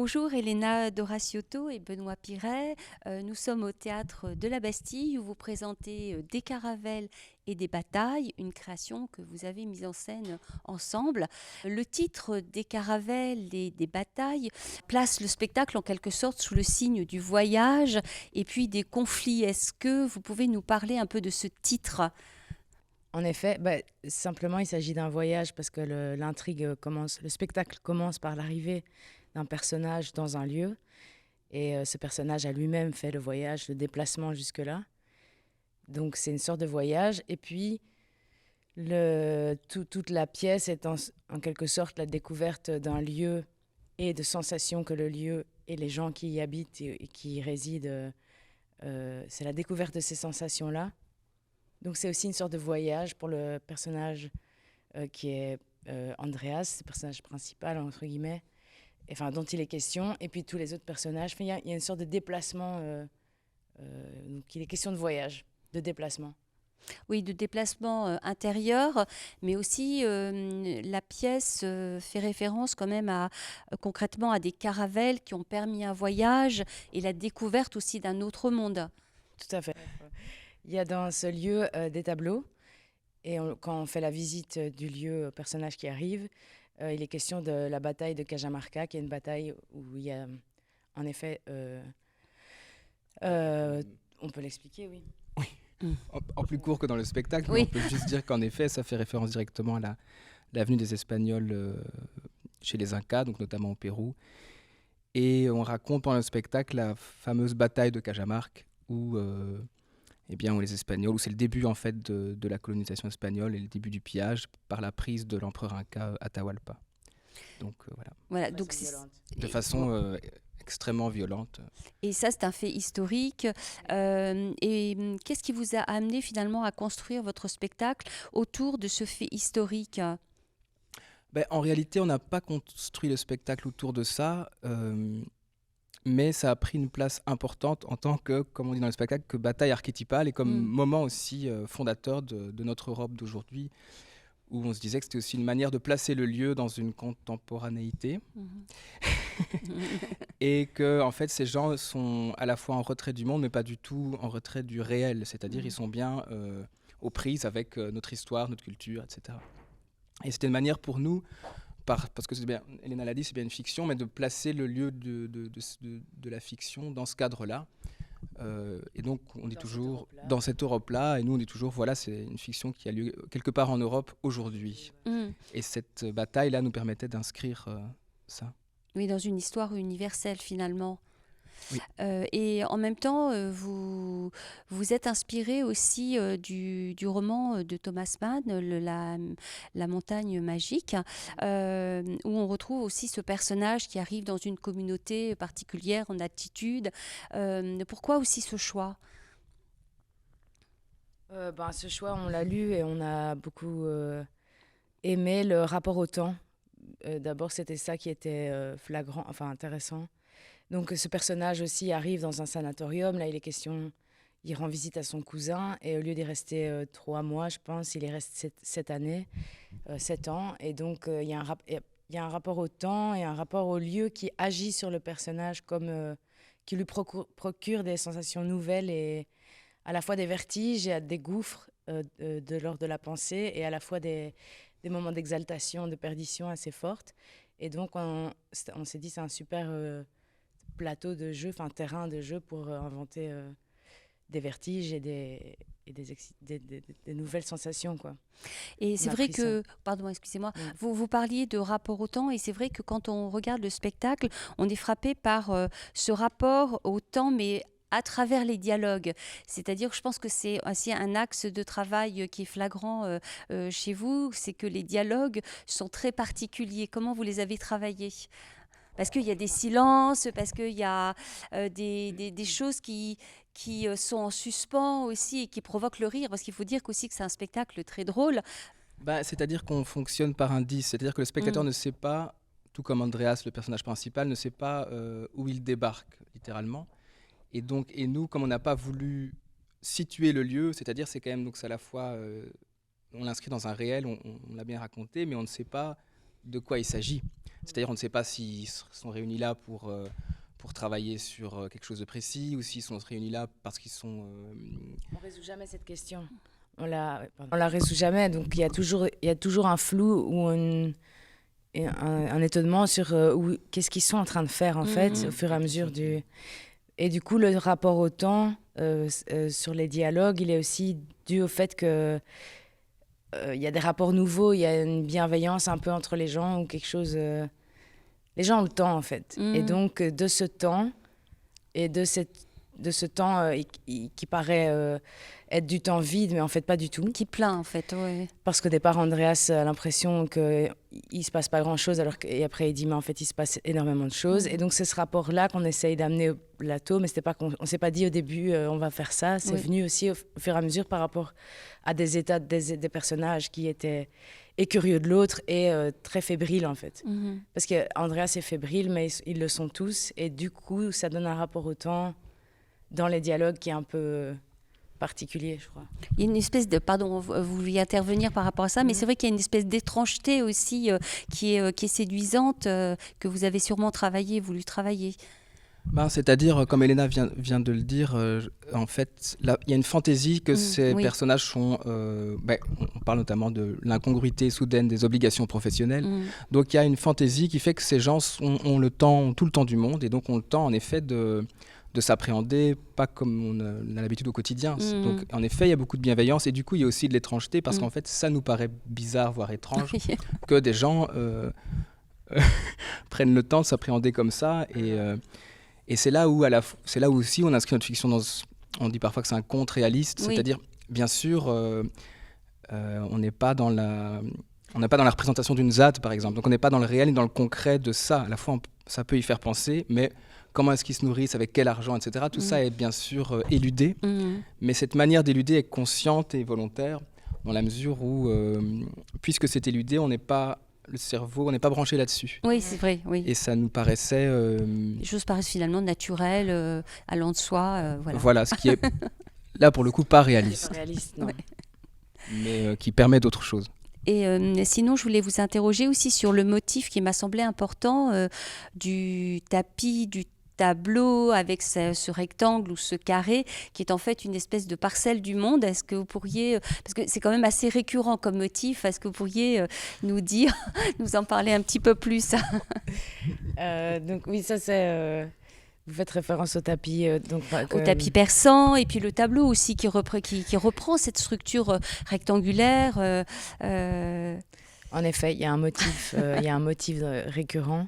Bonjour Elena Doraciotto et Benoît Piret. Nous sommes au théâtre de la Bastille où vous présentez Des caravelles et des batailles, une création que vous avez mise en scène ensemble. Le titre Des caravelles et des batailles place le spectacle en quelque sorte sous le signe du voyage et puis des conflits. Est-ce que vous pouvez nous parler un peu de ce titre ? En effet, simplement il s'agit d'un voyage parce que l'intrigue commence, le spectacle commence par l'arrivée d'un personnage dans un lieu et ce personnage a lui-même fait le voyage, le déplacement jusque-là. Donc c'est une sorte de voyage et puis toute la pièce est en quelque sorte la découverte d'un lieu et de sensations que le lieu et les gens qui y habitent et qui y résident, c'est la découverte de ces sensations-là. Donc c'est aussi une sorte de voyage pour le personnage qui est Andreas, le personnage principal, entre guillemets, enfin, dont il est question, et puis tous les autres personnages. Enfin, il y a une sorte de déplacement, donc il est question de voyage, de déplacement. Oui, de déplacement intérieur, mais aussi la pièce fait référence quand même concrètement à des caravelles qui ont permis un voyage et la découverte aussi d'un autre monde. Tout à fait. Il y a dans ce lieu des tableaux, et quand on fait la visite du lieu au personnage qui arrive, il est question de la bataille de Cajamarca, qui est une bataille où il y a en effet... on peut l'expliquer, oui. Oui, Mm. en plus court que dans le spectacle, mais Oui. on peut juste dire qu'en effet, ça fait référence directement à l'avenue des Espagnols chez les Incas, donc notamment au Pérou. Et on raconte pendant le spectacle la fameuse bataille de Cajamarca, où où les Espagnols, où c'est le début en fait de la colonisation espagnole et le début du pillage par la prise de l'empereur Inca Atahualpa. Donc voilà. Voilà, De donc façon violente. De façon extrêmement violente. et ça, c'est un fait historique. Qu'est-ce qui vous a amené finalement à construire votre spectacle autour de ce fait historique ? En réalité, on n'a pas construit le spectacle autour de ça, mais ça a pris une place importante en tant que, comme on dit dans le spectacle, que bataille archétypale et comme moment aussi fondateur de notre Europe d'aujourd'hui, où on se disait que c'était aussi une manière de placer le lieu dans une contemporanéité. Et que en fait, ces gens sont à la fois en retrait du monde, mais pas du tout en retrait du réel. C'est-à-dire ils sont bien aux prises avec notre histoire, notre culture, etc. Et c'était une manière pour nous, parce que c'est bien, Elena l'a dit, c'est bien une fiction, mais de placer le lieu de la fiction dans ce cadre-là. Et donc, on dit toujours, dans cette Europe-là, et nous on dit toujours, voilà, c'est une fiction qui a lieu quelque part en Europe aujourd'hui. Et cette bataille-là nous permettait d'inscrire ça. Oui, dans une histoire universelle finalement. Oui. Et en même temps, vous êtes inspiré aussi du roman de Thomas Mann, La montagne magique, où on retrouve aussi ce personnage qui arrive dans une communauté particulière en attitude. Pourquoi aussi ce choix ? Ce choix, on l'a lu et on a beaucoup aimé le rapport au temps. D'abord, c'était ça qui était flagrant, enfin intéressant. Donc ce personnage aussi arrive dans un sanatorium. Là, il est question, il rend visite à son cousin et au lieu d'y rester 3 mois, je pense, il y reste 7 années, 7 ans. Et donc il y a un rapport au temps et un rapport au lieu qui agit sur le personnage comme qui lui procure des sensations nouvelles et à la fois des vertiges et des gouffres de l'ordre de la pensée et à la fois des moments d'exaltation, de perdition assez fortes. Et donc on s'est dit c'est un super plateau de jeu, enfin terrain de jeu pour inventer des vertiges et des nouvelles sensations, quoi. Et c'est On a vrai pris ça. que, pardon, excusez-moi, Oui. vous parliez de rapport au temps, et c'est vrai que quand on regarde le spectacle, on est frappé par ce rapport au temps, mais à travers les dialogues. C'est-à-dire que je pense que c'est aussi un axe de travail qui est flagrant chez vous, c'est que les dialogues sont très particuliers. Comment vous les avez travaillés ? Parce qu'il y a des silences, parce qu'il y a des choses qui sont en suspens aussi et qui provoquent le rire. Parce qu'il faut dire qu'aussi que c'est un spectacle très drôle. C'est-à-dire qu'on fonctionne par indice, c'est-à-dire que le spectateur ne sait pas, tout comme Andreas, le personnage principal, ne sait pas où il débarque, littéralement. Et nous, comme on n'a pas voulu situer le lieu, c'est-à-dire c'est quand même, donc c'est à la fois, on l'inscrit dans un réel, on l'a bien raconté, mais on ne sait pas de quoi il s'agit. C'est-à-dire on ne sait pas s'ils sont réunis là pour travailler sur quelque chose de précis ou s'ils sont réunis là parce qu'ils sont... On ne résout jamais cette question. On la résout jamais, donc il y a toujours un flou ou un étonnement sur qu'est-ce qu'ils sont en train de faire en fait au fur et à mesure du... Et du coup, le rapport au temps sur les dialogues, il est aussi dû au fait que il y a des rapports nouveaux, il y a une bienveillance un peu entre les gens ou quelque chose... les gens ont le temps en fait. Et donc de ce temps et de ce temps qui paraît être du temps vide, mais en fait pas du tout. Qui plaint en fait, ouais. Parce qu'au départ, Andreas a l'impression qu'il ne se passe pas grand-chose, et après il dit, mais en fait il se passe énormément de choses. Et donc c'est ce rapport-là qu'on essaye d'amener au plateau, mais on ne s'est pas dit au début, on va faire ça. C'est venu aussi au fur et à mesure par rapport à des états des personnages qui étaient et curieux de l'autre et très fébriles en fait. Parce qu'Andreas est fébrile, mais ils le sont tous. Et du coup, ça donne un rapport au temps dans les dialogues qui est un peu particulier, je crois. Il y a une espèce de... Pardon, vous vouliez intervenir par rapport à ça, mais c'est vrai qu'il y a une espèce d'étrangeté aussi qui est séduisante, que vous avez sûrement voulu travailler. C'est-à-dire, comme Elena vient de le dire, en fait, il y a une fantaisie que ces personnages sont... on parle notamment de l'incongruité soudaine des obligations professionnelles. Donc il y a une fantaisie qui fait que ces gens ont tout le temps du monde, et donc ont le temps, en effet, de s'appréhender, pas comme on a l'habitude au quotidien. Donc, en effet, il y a beaucoup de bienveillance, et du coup, il y a aussi de l'étrangeté, parce qu'en fait, ça nous paraît bizarre, voire étrange, que des gens prennent le temps de s'appréhender comme ça, et c'est là où aussi on inscrit notre fiction on dit parfois que c'est un conte réaliste, c'est-à-dire, bien sûr, on n'est pas dans la représentation d'une ZAD, par exemple, donc on n'est pas dans le réel et dans le concret de ça. À la fois, ça peut y faire penser, mais comment est-ce qu'ils se nourrissent, avec quel argent, etc. Tout ça est bien sûr éludé, mais cette manière d'éluder est consciente et volontaire, dans la mesure où, puisque c'est éludé, le cerveau, on n'est pas branché là-dessus. Oui, c'est vrai, oui. Et ça nous paraissait... Les choses paraissent finalement naturelles, allant de soi, voilà. Voilà, ce qui est, là, pour le coup, pas réaliste. Pas réaliste, non. Mais qui permet d'autres choses. Et sinon, je voulais vous interroger aussi sur le motif qui m'a semblé important du tapis, du tableau avec ce rectangle ou ce carré qui est en fait une espèce de parcelle du monde. Est-ce que vous pourriez, parce que c'est quand même assez récurrent comme motif, est-ce que vous pourriez nous en parler un petit peu plus? Donc oui, ça c'est... Vous faites référence au tapis. Au tapis persan, et puis le tableau aussi qui reprend cette structure rectangulaire. En effet, il y a un motif, récurrent.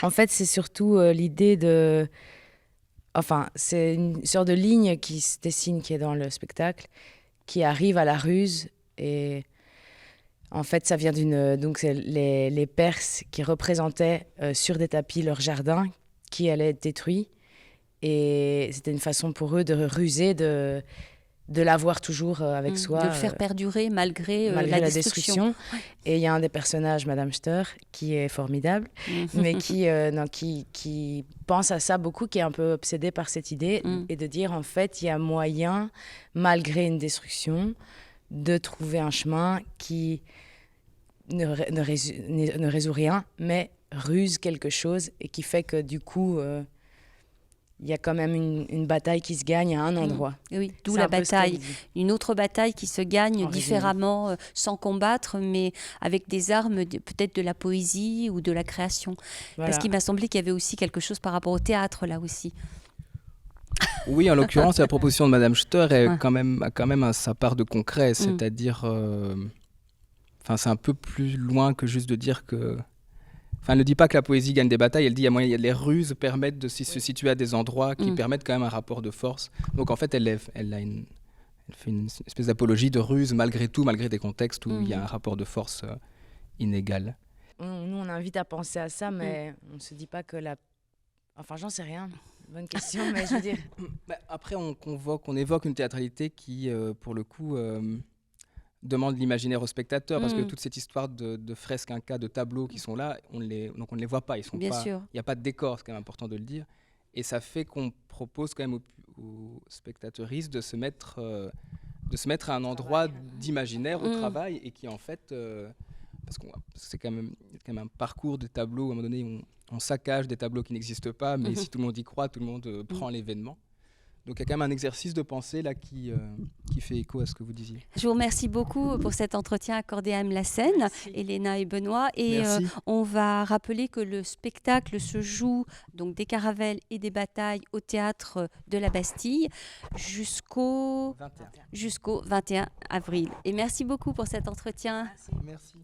En fait, c'est surtout l'idée de... Enfin, c'est une sorte de ligne qui se dessine, qui est dans le spectacle, qui arrive à la ruse. Et en fait, ça vient donc c'est les Perses qui représentaient sur des tapis leur jardin qui allait être détruit. Et c'était une façon pour eux de ruser, de l'avoir toujours avec soi. De le faire perdurer malgré la destruction. Et il y a un des personnages, Madame Steur, qui est formidable, mais qui pense à ça beaucoup, qui est un peu obsédé par cette idée, et de dire, en fait, il y a moyen, malgré une destruction, de trouver un chemin qui ne résout rien, mais ruse quelque chose, et qui fait que, du coup... il y a quand même une bataille qui se gagne à un endroit. Oui, d'où la bataille. Une autre bataille qui se gagne différemment, sans combattre, mais avec des armes, peut-être de la poésie ou de la création. Voilà. Parce qu'il m'a semblé qu'il y avait aussi quelque chose par rapport au théâtre, là aussi. Oui, en l'occurrence, la proposition de Madame Steur a quand même sa part de concret, c'est-à-dire... c'est un peu plus loin que juste de dire que... Enfin, elle ne dit pas que la poésie gagne des batailles, elle dit qu'il y a les ruses permettent de se situer à des endroits qui permettent quand même un rapport de force. Donc en fait, elle fait une espèce d'apologie de ruse malgré tout, malgré des contextes où il y a un rapport de force inégal. Nous, on invite à penser à ça, mais on ne se dit pas que la... Enfin, j'en sais rien. Bonne question, mais je veux dire... Après, on évoque une théâtralité qui, pour le coup... demande l'imaginaire au spectateur, parce que toute cette histoire de fresques Inca, de tableaux qui sont là, on ne les voit pas. Il n'y a pas de décor, c'est quand même important de le dire. Et ça fait qu'on propose quand même aux spectateuristes de se mettre à un endroit d'imaginaire au travail, et qui en fait parce que c'est quand même un parcours de tableaux où à un moment donné on saccage des tableaux qui n'existent pas, mais si tout le monde y croit, tout le monde prend l'événement. Donc il y a quand même un exercice de pensée là qui fait écho à ce que vous disiez. Je vous remercie beaucoup pour cet entretien accordé à Mlasen, Merci. Elena et Benoît. Et Merci. on va rappeler que le spectacle se joue donc des caravelles et des batailles au théâtre de la Bastille jusqu'au 21 avril. Et merci beaucoup pour cet entretien. Merci.